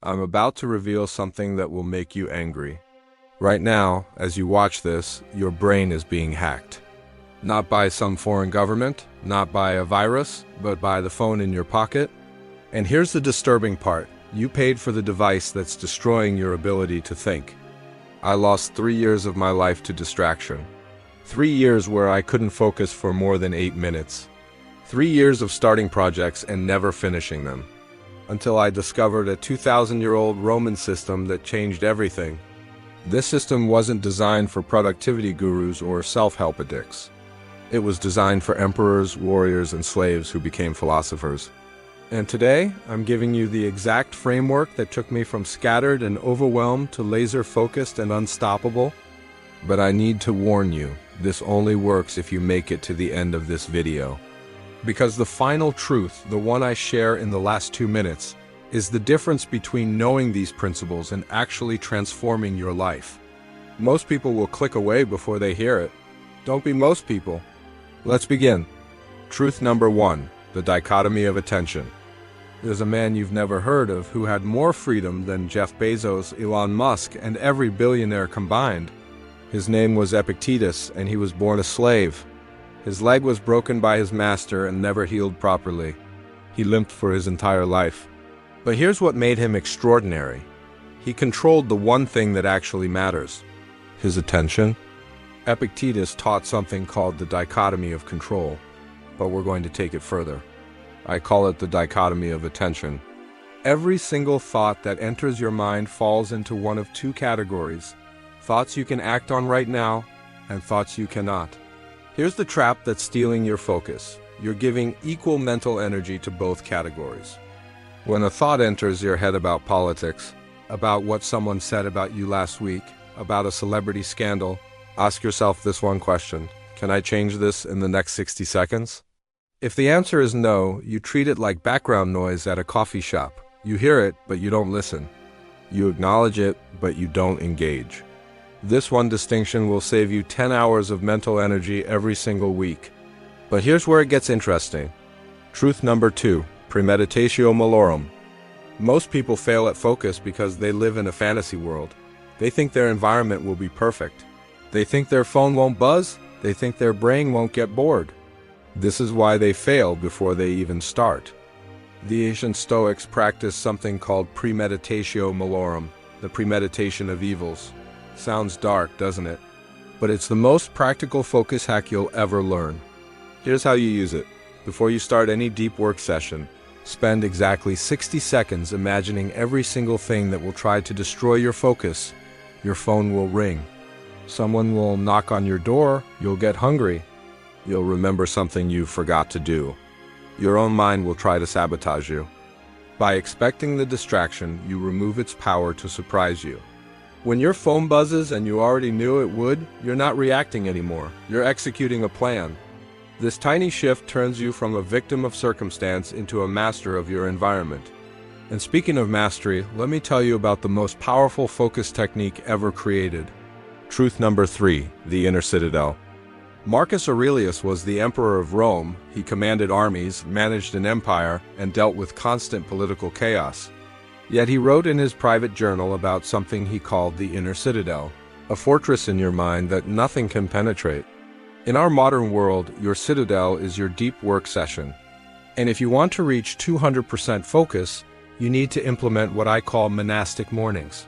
I'm about to reveal something that will make you angry. Right now, as you watch this, your brain is being hacked. Not by some foreign government, not by a virus, but by the phone in your pocket. And here's the disturbing part. You paid for the device that's destroying your ability to think. I lost 3 years of my life to distraction. 3 years where I couldn't focus for more than 8 minutes. 3 years of starting projects and never finishing them. Until I discovered a 2,000-year-old Roman system that changed everything. This system wasn't designed for productivity gurus or self-help addicts. It was designed for emperors, warriors, and slaves who became philosophers. And today, I'm giving you the exact framework that took me from scattered and overwhelmed to laser-focused and unstoppable. But I need to warn you, this only works if you make it to the end of this video. Because the final truth, the one I share in the last 2 minutes, is the difference between knowing these principles and actually transforming your life. Most people will click away before they hear it. Don't be most people. Let's begin. Truth number 1, the dichotomy of attention. There's a man you've never heard of who had more freedom than Jeff Bezos, Elon Musk, and every billionaire combined. His name was Epictetus, and he was born a slave. His leg was broken by his master and never healed properly. He limped for his entire life. But here's what made him extraordinary. He controlled the one thing that actually matters: his attention. Epictetus taught something called the dichotomy of control, but we're going to take it further. I call it the dichotomy of attention. Every single thought that enters your mind falls into one of two categories: thoughts you can act on right now, and thoughts you cannot. Here's the trap that's stealing your focus. You're giving equal mental energy to both categories. When a thought enters your head about politics, about what someone said about you last week, about a celebrity scandal, ask yourself this one question: can I change this in the next 60 seconds? If the answer is no, you treat it like background noise at a coffee shop. You hear it, but you don't listen. You acknowledge it, but you don't engage. This one distinction will save you 10 hours of mental energy every single week. But here's where it gets interesting. Truth number 2, Premeditatio Malorum. Most people fail at focus because they live in a fantasy world. They think their environment will be perfect. They think their phone won't buzz. They think their brain won't get bored. This is why they fail before they even start. The ancient Stoics practiced something called Premeditatio Malorum, the premeditation of evils. Sounds dark, doesn't it? But it's the most practical focus hack you'll ever learn. Here's how you use it. Before you start any deep work session, spend exactly 60 seconds imagining every single thing that will try to destroy your focus. Your phone will ring. Someone will knock on your door. You'll get hungry. You'll remember something you forgot to do. Your own mind will try to sabotage you. By expecting the distraction, you remove its power to surprise you. When your phone buzzes and you already knew it would, you're not reacting anymore. You're executing a plan. This tiny shift turns you from a victim of circumstance into a master of your environment. And speaking of mastery, let me tell you about the most powerful focus technique ever created. Truth number 3, the Inner Citadel. Marcus Aurelius was the emperor of Rome. He commanded armies, managed an empire, and dealt with constant political chaos. Yet he wrote in his private journal about something he called the Inner Citadel, a fortress in your mind that nothing can penetrate. In our modern world, your citadel is your deep work session. And if you want to reach 200% focus, you need to implement what I call monastic mornings.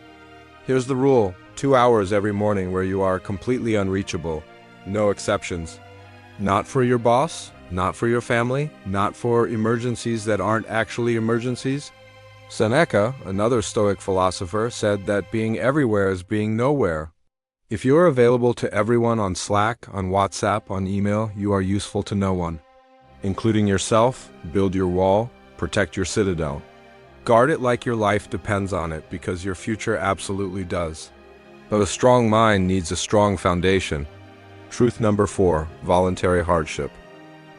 Here's the rule: 2 hours every morning where you are completely unreachable. No exceptions. Not for your boss, not for your family, not for emergencies that aren't actually emergencies. Seneca, another Stoic philosopher, said that being everywhere is being nowhere. If you are available to everyone on Slack, on WhatsApp, on email, you are useful to no one. Including yourself, build your wall, protect your citadel. Guard it like your life depends on it, because your future absolutely does. But a strong mind needs a strong foundation. Truth number 4, voluntary hardship.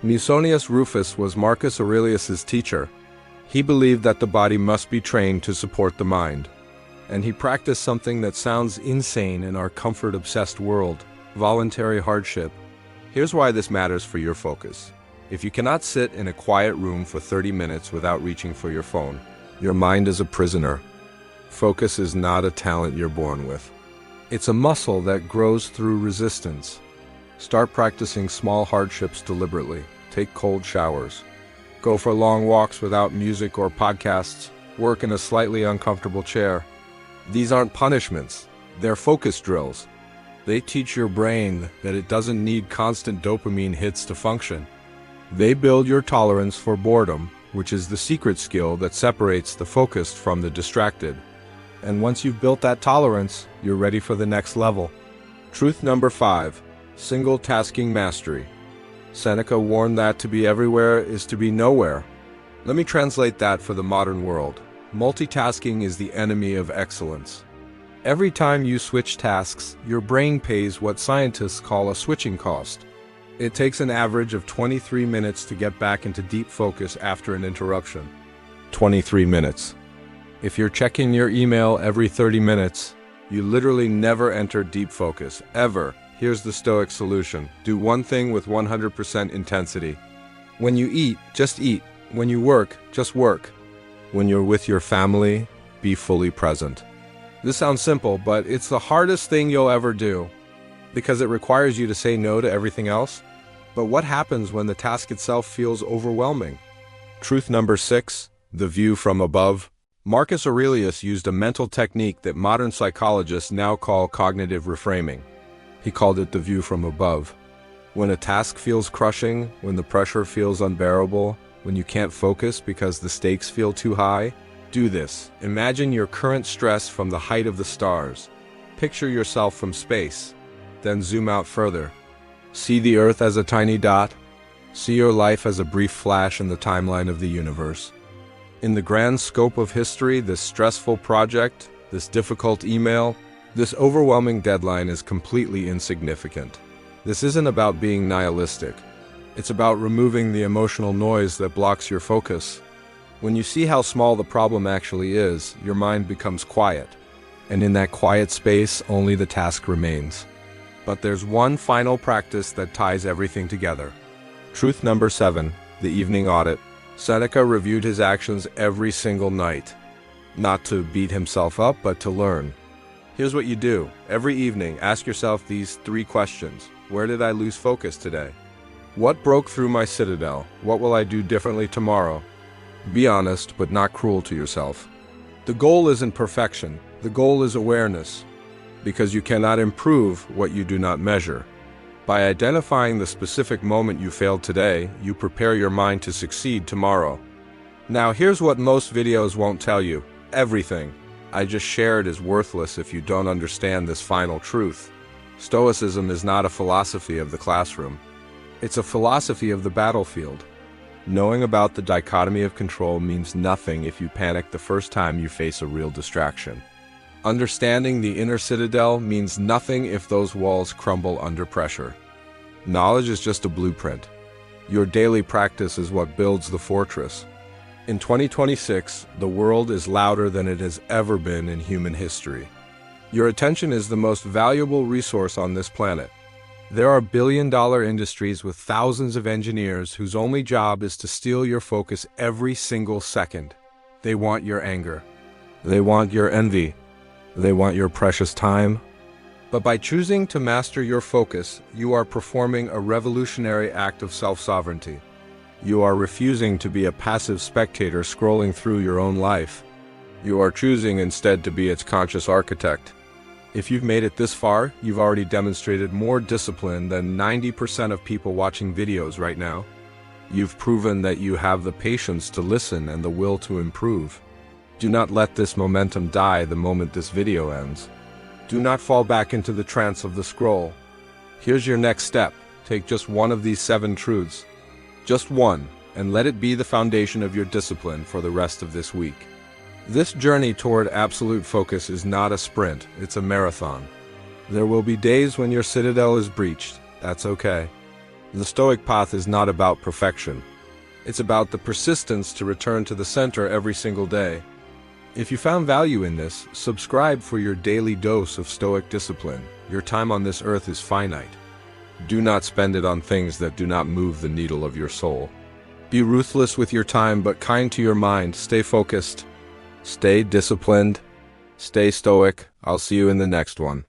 Musonius Rufus was Marcus Aurelius' teacher. He believed that the body must be trained to support the mind. And he practiced something that sounds insane in our comfort-obsessed world: voluntary hardship. Here's why this matters for your focus. If you cannot sit in a quiet room for 30 minutes without reaching for your phone, your mind is a prisoner. Focus is not a talent you're born with. It's a muscle that grows through resistance. Start practicing small hardships deliberately. Take cold showers. Go for long walks without music or podcasts. Work in a slightly uncomfortable chair. These aren't punishments. They're focus drills. They teach your brain that it doesn't need constant dopamine hits to function. They build your tolerance for boredom, which is the secret skill that separates the focused from the distracted. And once you've built that tolerance, you're ready for the next level. Truth number 5. Single tasking mastery. Seneca warned that to be everywhere is to be nowhere. Let me translate that for the modern world. Multitasking is the enemy of excellence. Every time you switch tasks, your brain pays what scientists call a switching cost. It takes an average of 23 minutes to get back into deep focus after an interruption. 23 minutes. If you're checking your email every 30 minutes, you literally never enter deep focus, ever. Here's the Stoic solution. Do one thing with 100% intensity. When you eat, just eat. When you work, just work. When you're with your family, be fully present. This sounds simple, but it's the hardest thing you'll ever do because it requires you to say no to everything else. But what happens when the task itself feels overwhelming? Truth number 6, the view from above. Marcus Aurelius used a mental technique that modern psychologists now call cognitive reframing. He called it the view from above. When a task feels crushing, when the pressure feels unbearable, when you can't focus because the stakes feel too high, do this. Imagine your current stress from the height of the stars. Picture yourself from space. Then zoom out further. See the Earth as a tiny dot. See your life as a brief flash in the timeline of the universe. In the grand scope of history, this stressful project, this difficult email, this overwhelming deadline is completely insignificant. This isn't about being nihilistic. It's about removing the emotional noise that blocks your focus. When you see how small the problem actually is, your mind becomes quiet. And in that quiet space, only the task remains. But there's one final practice that ties everything together. Truth number 7, the Evening Audit. Seneca reviewed his actions every single night. Not to beat himself up, but to learn. Here's what you do. Every evening, ask yourself these 3 questions. Where did I lose focus today? What broke through my citadel? What will I do differently tomorrow? Be honest, but not cruel to yourself. The goal isn't perfection. The goal is awareness. Because you cannot improve what you do not measure. By identifying the specific moment you failed today, you prepare your mind to succeed tomorrow. Now here's what most videos won't tell you. Everything I just shared is worthless if you don't understand this final truth. Stoicism is not a philosophy of the classroom. It's a philosophy of the battlefield. Knowing about the dichotomy of control means nothing if you panic the first time you face a real distraction. Understanding the inner citadel means nothing if those walls crumble under pressure. Knowledge is just a blueprint. Your daily practice is what builds the fortress. In 2026, the world is louder than it has ever been in human history. Your attention is the most valuable resource on this planet. There are billion-dollar industries with thousands of engineers whose only job is to steal your focus every single second. They want your anger. They want your envy. They want your precious time. But by choosing to master your focus, you are performing a revolutionary act of self-sovereignty. You are refusing to be a passive spectator scrolling through your own life. You are choosing instead to be its conscious architect. If you've made it this far, you've already demonstrated more discipline than 90% of people watching videos right now. You've proven that you have the patience to listen and the will to improve. Do not let this momentum die the moment this video ends. Do not fall back into the trance of the scroll. Here's your next step. Take just one of these 7 truths. Just one, and let it be the foundation of your discipline for the rest of this week. This journey toward absolute focus is not a sprint, it's a marathon. There will be days when your citadel is breached. That's okay. The Stoic path is not about perfection. It's about the persistence to return to the center every single day. If you found value in this, subscribe for your daily dose of Stoic discipline. Your time on this earth is finite. Do not spend it on things that do not move the needle of your soul. Be ruthless with your time but kind to your mind. Stay focused. Stay disciplined. Stay stoic. I'll see you in the next one.